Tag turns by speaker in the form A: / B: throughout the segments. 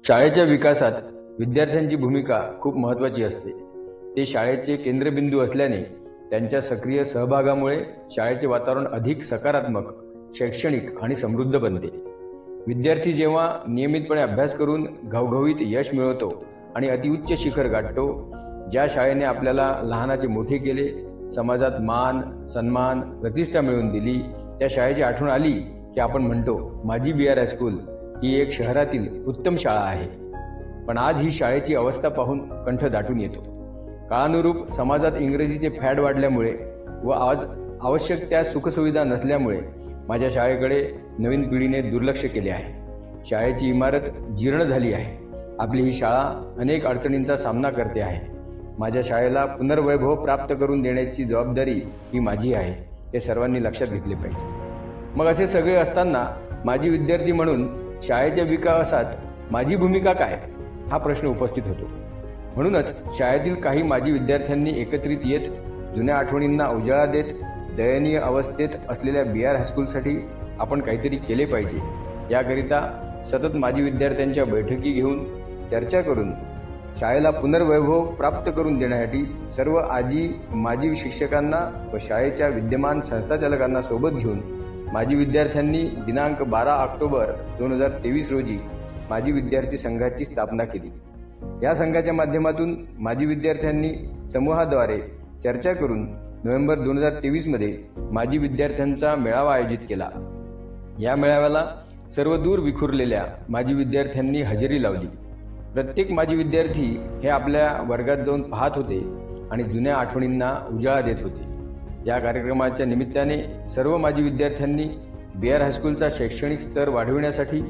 A: शाळेच्या विकासात विद्यार्थ्यांची भूमिका खूप महत्त्वाची असते। ते शाळेचे केंद्रबिंदू असल्याने त्यांच्या सक्रिय सहभागामुळे शाळेचे वातावरण अधिक सकारात्मक, शैक्षणिक आणि समृद्ध बनते। विद्यार्थी जेव्हा नियमितपणे अभ्यास करून घवघवीत यश मिळवतो आणि अतिउच्च शिखर गाठतो, ज्या शाळेने आपल्याला लहानाचे मोठे केले, समाजात मान, सन्मान, प्रतिष्ठा मिळवून दिली, त्या शाळेची आठवण आली की आपण म्हणतो, माझी BR हायस्कूल ही एक शहरातील उत्तम शाळा आहे। पण आज ही शाळेची अवस्था पाहून कंठ दाटून येतो। काळानुरूप समाजात इंग्रजीचे फॅड वाढल्यामुळे व आज आवश्यक त्या सुखसुविधा नसल्यामुळे माझ्या शाळेकडे नवीन पिढीने दुर्लक्ष केले आहे। शाळेची इमारत जीर्ण झाली आहे। आपली ही शाळा अनेक अडचणींचा सामना करते आहे। माझ्या शाळेला पुनर्वैभव प्राप्त करून देण्याची जबाबदारी ही माझी आहे, हे सर्वांनी लक्षात घेतले पाहिजे। मग असे सगळे असताना माजी विद्यार्थी म्हणून शाळेच्या विकासात माझी भूमिका काय, हा प्रश्न उपस्थित होतो। म्हणूनच शाळेतील काही माजी विद्यार्थ्यांनी एकत्रित येत जुन्या आठवणींना उजाळा देत दयनीय अवस्थेत असलेल्या BR हायस्कूलसाठी आपण काहीतरी केले पाहिजे, याकरिता सतत माजी विद्यार्थ्यांच्या बैठकी घेऊन चर्चा करून शाळेला पुनर्वैभव प्राप्त करून देण्यासाठी सर्व माजी शिक्षकांना व शाळेच्या विद्यमान संस्थाचालकांना सोबत घेऊन माजी विद्यार्थ्यांनी दिनांक 12 ऑक्टोबर 2023 रोजी माजी विद्यार्थी संघाची स्थापना केली। या संघाच्या माध्यमातून माजी विद्यार्थ्यांनी समूहाद्वारे चर्चा करून नोव्हेंबर 2023 मध्ये माजी विद्यार्थ्यांचा मेळावा आयोजित केला। या मेळाव्याला सर्व दूर विखुरलेल्या माजी विद्यार्थ्यांनी हजेरी लावली। प्रत्येक माजी विद्यार्थी हे आपल्या वर्गात जाऊन पाहत होते आणि जुन्या आठवणींना उजाळा देत होते। या कार्यक्रमाच्या निमित्ताने सर्व माजी विद्यार्थ्यांनी BR हायस्कूलचा शैक्षणिक स्तर वाढविण्यासाठी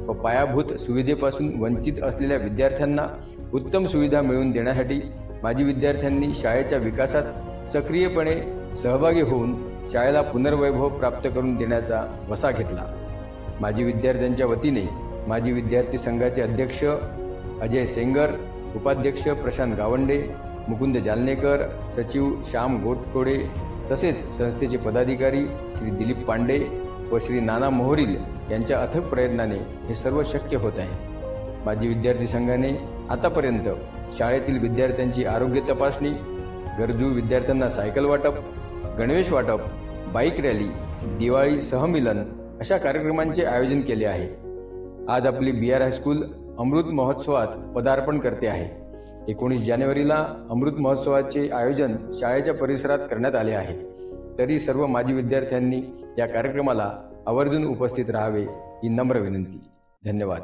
A: व पायाभूत सुविधेपासून वंचित असलेल्या विद्यार्थ्यांना उत्तम सुविधा मिळवून देण्यासाठी माजी विद्यार्थ्यांनी शाळेच्या विकासात सक्रियपणे सहभागी होऊन शाळेला पुनर्वैभव प्राप्त करून देण्याचा वसा घेतला। माजी विद्यार्थ्यांच्या वतीने माजी विद्यार्थी संघाचे अध्यक्ष अजय सेंगर, उपाध्यक्ष प्रशांत गावंडे, मुकुंद जालनेकर, सचिव श्याम गोटकोडे तसेच संस्थेचे पदाधिकारी श्री दिलीप पांडे व श्री नाना मोहरील यांच्या अथक प्रयत्नाने हे सर्व शक्य होत आहे। माजी विद्यार्थी संघाने आतापर्यंत शाळेतील विद्यार्थ्यांची आरोग्य तपासणी, गरजू विद्यार्थ्यांना सायकल वाटप, गणवेश वाटप, बाईक रॅली, दिवाळी सहमिलन अशा कार्यक्रमांचे आयोजन केले आहे। आज आपली BR हायस्कूल अमृत महोत्सवात पदार्पण करते आहे। 19 जानेवारीला अमृत महोत्सवाचे आयोजन शाळेच्या परिसरात करण्यात आले आहे। तरी सर्व माजी विद्यार्थ्यांनी या कार्यक्रमाला आवर्जून उपस्थित राहावे ही नम्र विनंती। धन्यवाद।